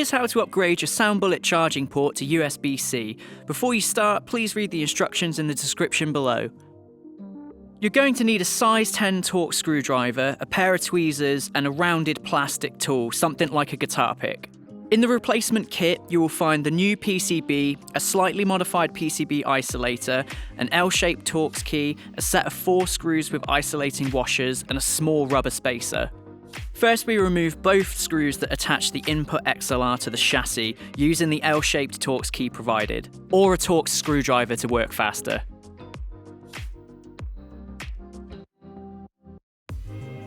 Here's how to upgrade your sound bullet charging port to USB-C. Before you start, please read the instructions in the description below. You're going to need a size 10 Torx screwdriver, a pair of tweezers, and a rounded plastic tool, something like a guitar pick. In the replacement kit, you will find the new PCB, a slightly modified PCB isolator, an L-shaped Torx key, a set of 4 screws with isolating washers, and a small rubber spacer. First, we remove both screws that attach the input XLR to the chassis using the L-shaped Torx key provided, or a Torx screwdriver to work faster.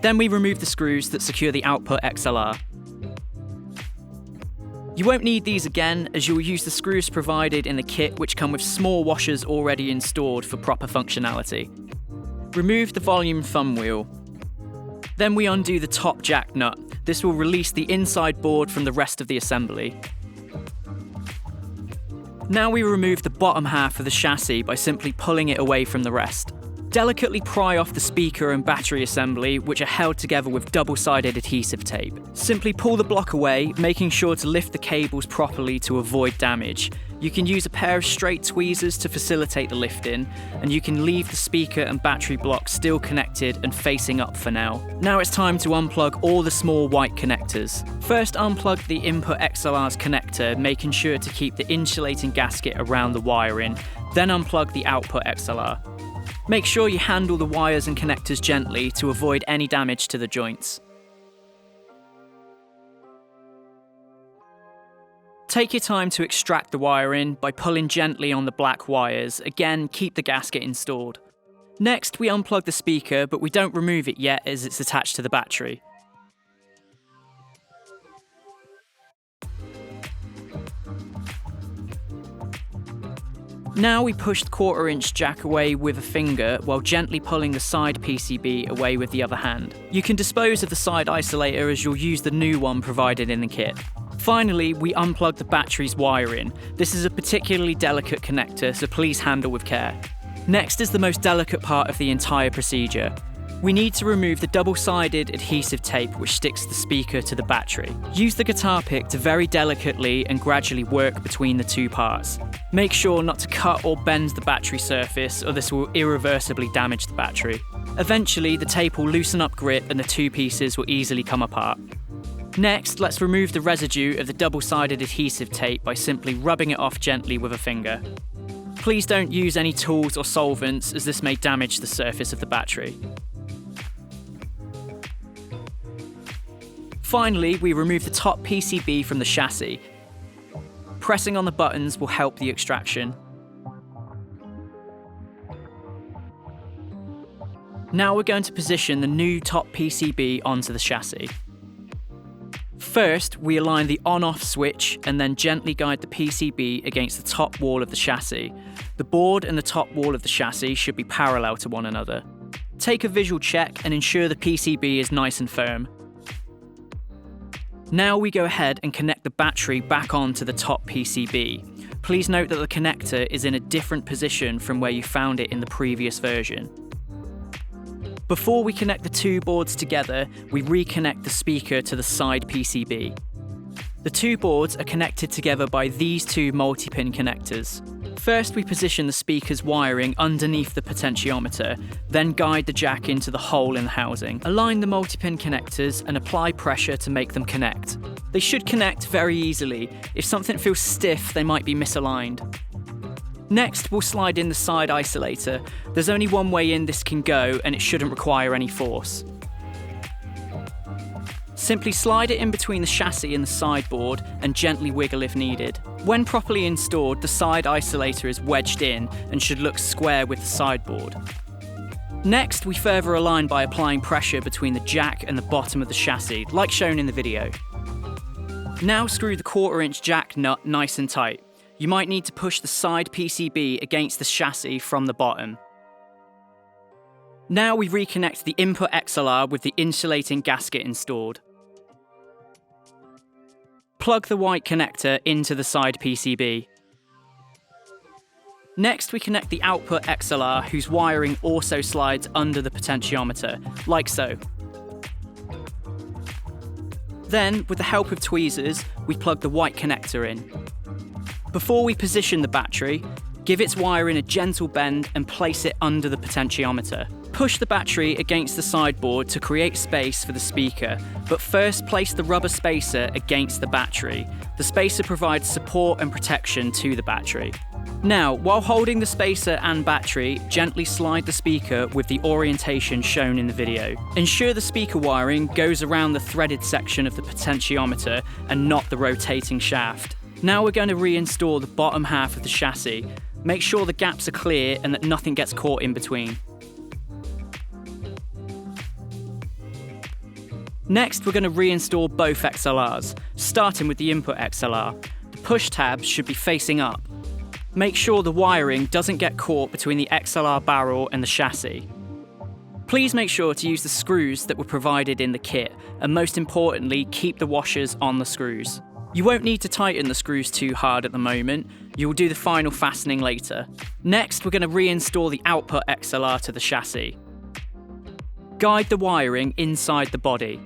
Then we remove the screws that secure the output XLR. You won't need these again, as you'll use the screws provided in the kit, which come with small washers already installed for proper functionality. Remove the volume thumb wheel. Then we undo the top jack nut. This will release the inside board from the rest of the assembly. Now we remove the bottom half of the chassis by simply pulling it away from the rest. Delicately pry off the speaker and battery assembly, which are held together with double-sided adhesive tape. Simply pull the block away, making sure to lift the cables properly to avoid damage. You can use a pair of straight tweezers to facilitate the lifting, and you can leave the speaker and battery block still connected and facing up for now. Now it's time to unplug all the small white connectors. First, unplug the input XLR's connector, making sure to keep the insulating gasket around the wiring. Then unplug the output XLR. Make sure you handle the wires and connectors gently to avoid any damage to the joints. Take your time to extract the wiring by pulling gently on the black wires. Again, keep the gasket installed. Next, we unplug the speaker, but we don't remove it yet as it's attached to the battery. Now we push the 1/4-inch jack away with a finger while gently pulling the side PCB away with the other hand. You can dispose of the side isolator as you'll use the new one provided in the kit. Finally, we unplug the battery's wiring. This is a particularly delicate connector, so please handle with care. Next is the most delicate part of the entire procedure. We need to remove the double-sided adhesive tape which sticks the speaker to the battery. Use the guitar pick to very delicately and gradually work between the two parts. Make sure not to cut or bend the battery surface, or this will irreversibly damage the battery. Eventually, the tape will loosen up grip and the two pieces will easily come apart. Next, let's remove the residue of the double-sided adhesive tape by simply rubbing it off gently with a finger. Please don't use any tools or solvents, as this may damage the surface of the battery. Finally, we remove the top PCB from the chassis. Pressing on the buttons will help the extraction. Now we're going to position the new top PCB onto the chassis. First, we align the on-off switch and then gently guide the PCB against the top wall of the chassis. The board and the top wall of the chassis should be parallel to one another. Take a visual check and ensure the PCB is nice and firm. Now we go ahead and connect the battery back onto the top PCB. Please note that the connector is in a different position from where you found it in the previous version. Before we connect the two boards together, we reconnect the speaker to the side PCB. The two boards are connected together by these two multi-pin connectors. First, we position the speaker's wiring underneath the potentiometer, then guide the jack into the hole in the housing. Align the multi-pin connectors and apply pressure to make them connect. They should connect very easily. If something feels stiff, they might be misaligned. Next, we'll slide in the side isolator. There's only one way in this can go, and it shouldn't require any force. Simply slide it in between the chassis and the sideboard and gently wiggle if needed. When properly installed, the side isolator is wedged in and should look square with the sideboard. Next, we further align by applying pressure between the jack and the bottom of the chassis, like shown in the video. Now screw the 1/4-inch jack nut nice and tight. You might need to push the side PCB against the chassis from the bottom. Now we reconnect the input XLR with the insulating gasket installed. Plug the white connector into the side PCB. Next, we connect the output XLR, whose wiring also slides under the potentiometer, like so. Then, with the help of tweezers, we plug the white connector in. Before we position the battery, give its wiring a gentle bend and place it under the potentiometer. Push the battery against the sideboard to create space for the speaker, but first place the rubber spacer against the battery. The spacer provides support and protection to the battery. Now, while holding the spacer and battery, gently slide the speaker with the orientation shown in the video. Ensure the speaker wiring goes around the threaded section of the potentiometer and not the rotating shaft. Now we're going to reinstall the bottom half of the chassis. Make sure the gaps are clear and that nothing gets caught in between. Next, we're going to reinstall both XLRs, starting with the input XLR. The push tabs should be facing up. Make sure the wiring doesn't get caught between the XLR barrel and the chassis. Please make sure to use the screws that were provided in the kit, and most importantly, keep the washers on the screws. You won't need to tighten the screws too hard at the moment, you will do the final fastening later. Next, we're going to reinstall the output XLR to the chassis. Guide the wiring inside the body.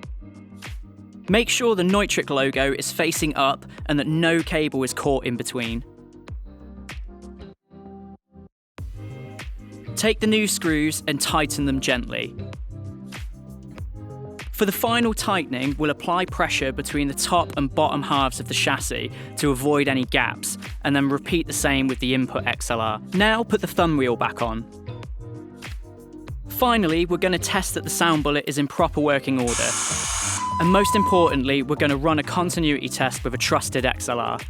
Make sure the Neutrik logo is facing up and that no cable is caught in between. Take the new screws and tighten them gently. For the final tightening, we'll apply pressure between the top and bottom halves of the chassis to avoid any gaps, and then repeat the same with the input XLR. Now put the thumb wheel back on. Finally, we're going to test that the sound bullet is in proper working order. And most importantly, we're going to run a continuity test with a trusted XLR.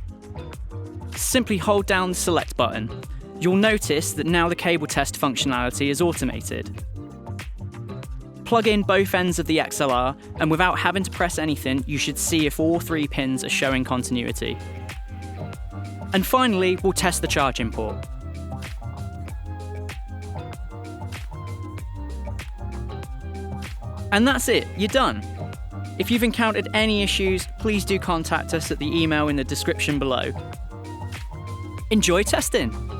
Simply hold down the select button. You'll notice that now the cable test functionality is automated. Plug in both ends of the XLR, and without having to press anything, you should see if all 3 pins are showing continuity. And finally, we'll test the charging port. And that's it, you're done. If you've encountered any issues, please do contact us at the email in the description below. Enjoy testing!